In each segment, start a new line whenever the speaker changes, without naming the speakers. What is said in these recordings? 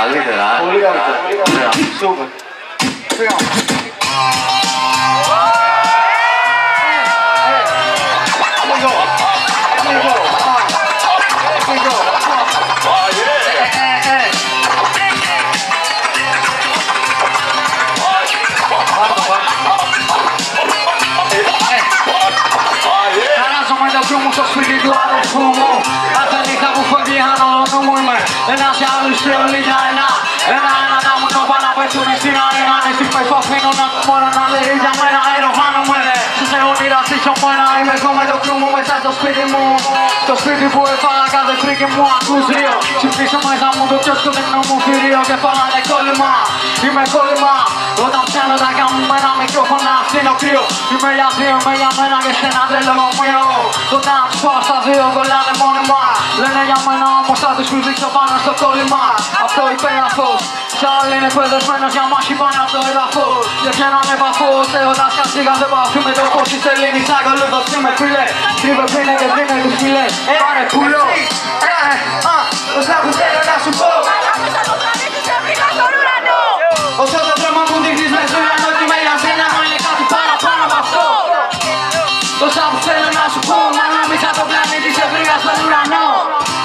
Καλύτερα.
Πολύ καλύτερα. Σούπερ. Φύγαμε.
Χαράζομαι το δρόμο στο σπίτι του αδελφού μου. Κάθε νύχτα που φεύγει χάνω το νου μου είμαι ένας για άλλους και όλοι για ένα. Ένα τα μου νόπα να πέσουν στην αρένα. Είναι στιγμές που αφήνω να μόνο να λέει για μένα αεροχάνομαι. Στους αιώνιρα στήχιο μένα είμαι εγώ με το κρού μου μέσα στο σπίτι μου. Στο σπίτι που έφαγα κάθε φρίκι μου ακούς ρίο. Ξυπνήσω μέσα μου το κιόσκο δεν μου φυρίο και φάγανε κόλλημα. Είμαι κόλλημα όταν πιάνω τα καμμένα μικρόφωνα στείνω κρύο. Είμαι για δύο, είμαι για μένα και σένα τρελό μοίο. Όταν τους πάω στα δύο κολλάνε μόνιμα. Λένε για μένα όμως θα τους πηδήξω πάνω στο κόλλημα. Αυτό υπέγραφος κι άλλοι είναι εκπαιδευμένος για μάχη πάνω από το έδαφος. Και βγαίνανε επαφώς έχοντας καθήκαν δεν πάθει με το φως της Ελλήνης. Ακολούθως είμαι φίλε, κρύβε πίνε και δίνε τους φίλε. Πάρε πουλό, όσα που θέλω να σου πω. Όσο το δρόμο μου δείχνεις μες στον ουρανό τι με για σένα μου είναι κάτι παραπάνω από αυτό. Τόσα που θέλω να σου πω, μάλλον μη σαν το πλανήτη σε βρήκα στον ουρανό.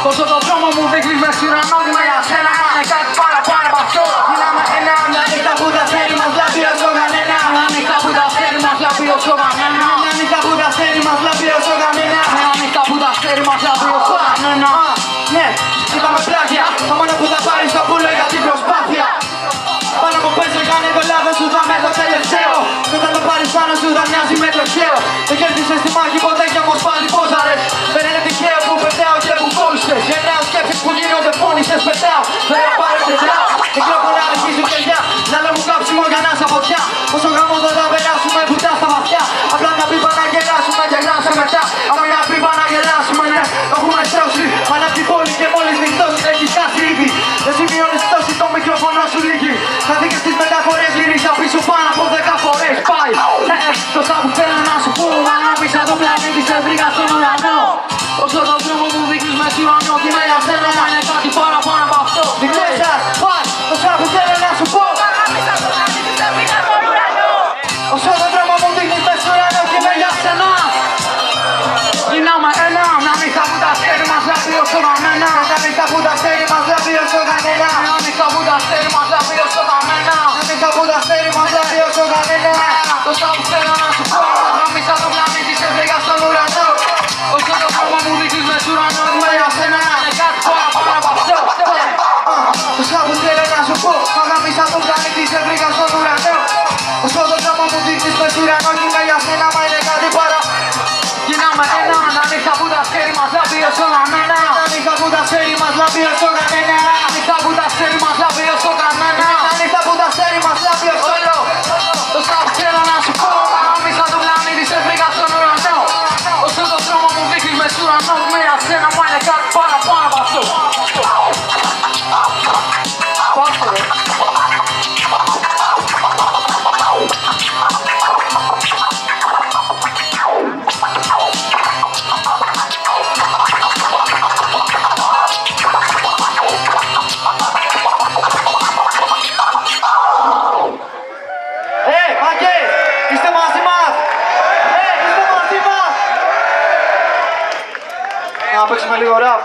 Όσο το δρόμο μου δείχνεις μες στον ουρανό τι με για σένα μου είναι κάτι παραπάνω από αυτό. Γίναμε ένα, μια νύχτα που τα θέλει μας λάβει όσο κανένα. Μια νύχτα που τα θέλει μας λάβει όσο κανένα. Μια νύχτα που τα θέλει μας λάβει όσο κανένα. Μια νύχτα που τα θέλει μας λάβει όσο κανένα. Ναι, είπαμε πλάγια, το μόνο που θα πάρεις το πουλο για την προσπάθεια. Πάνω από πέσω κάνε το λάθος σου θα με το τελευταίο. Και όταν το πάρεις πάνω σου θα μοιάζει με το χέο. Δεν κέρδισες τη μάχη ποτέ κι όμως πάλι πόζαρες. Δεν είναι τυχαίο που πετάω και που κόλλησες. Γεννάω σκέψεις που γίνονται φώνησες πετάω. Θέλω πάρε πετάω, μικρόφωνα αρχίζουν κεριά. Λάλο μου κάψιμο για να σε φωτιά. Όσο γάμο δεν θα περάσουμε βουτά στα βαθιά. Απλά μια πίπα να γελάσουμε και γράψε μετά. Από μια πίπα να γελάσουμε ναι, έχουμε στρώσει. Αλλά απ' την πόλη και μόλις νυχτώσει έχεις χάσει ήδη. Δεν σημειώνεις τόση το μικρόφωνο σου λίγη. Θα δει και στις μεταφορές γυρίσα πίσω πάνω από 10 φορές. Πάει, τόσα που θέλω να σου πω. Ανάμισα το πλανήτη σε βρήκα στον ουρανό. Όσο το δρόμο μου δείχνεις μες στον ουρανό τι με για σένα μα είναι κάτι παραπάνω από αυτό. Δικές σας, πάει, τόσα που θέλω να σου πω. Ανάμισα το πλανήτη σε βρήκα στον ουρανό. Όσο το δρόμο μου δείχνεις μες στον ουρανό τι με για σένα. Γίναμε ένα, μια νύχτα που τα αστέρι μας λάβει όσο κανένα. Μια νύχτα που τα αστέρι μας λάβει όσο κανένα. Μια νύχτα που τα αστέρι μας λάβει όσο κανένα. Μια νύχτα που τα αστέρι μας λάβει όσο κανένα. Τόσα που θέλω να σου πω, ανάμισα το πλανήτη σε βρήκα στον ουρανό. Όσο το δρόμο μου δείχνεις μες στον ουρανό τι με για σένα είναι κάτι παραπάνω από αυτό. Τόσα που θέλω να σου πω, ανάμισα το πλανήτη σε βρήκα στον ουρανό. Όσο το δρόμο μου δείχνεις μες στον ουρανό τι με για σένα μα είναι κάτι παραπάνω. Γίναμε ένα, μια νύχτα που τα αστέρι μας λάβει όσο κανένα. Μια νύχτα που τα αστέρι μας λάβει όσο κανένα. Μια νύχτα που τα αστέρι μας λάβει όσο κανένα. Μια νύχτα που τα αστέρι μας λάβει όσο κανένα. Τόσα που θέλω να σου πω, ανάμισα το πλανήτη σε βρήκα στον ουρανό. Όσο το δρόμο μου δείχνεις μες στον ουρανό με για σένα μα είναι κάτι παραπάνω από αυτό. Πάστε ρε. Είστε μαζί μας! Είστε μαζί μας! Να παίξουμε λίγο ραπ.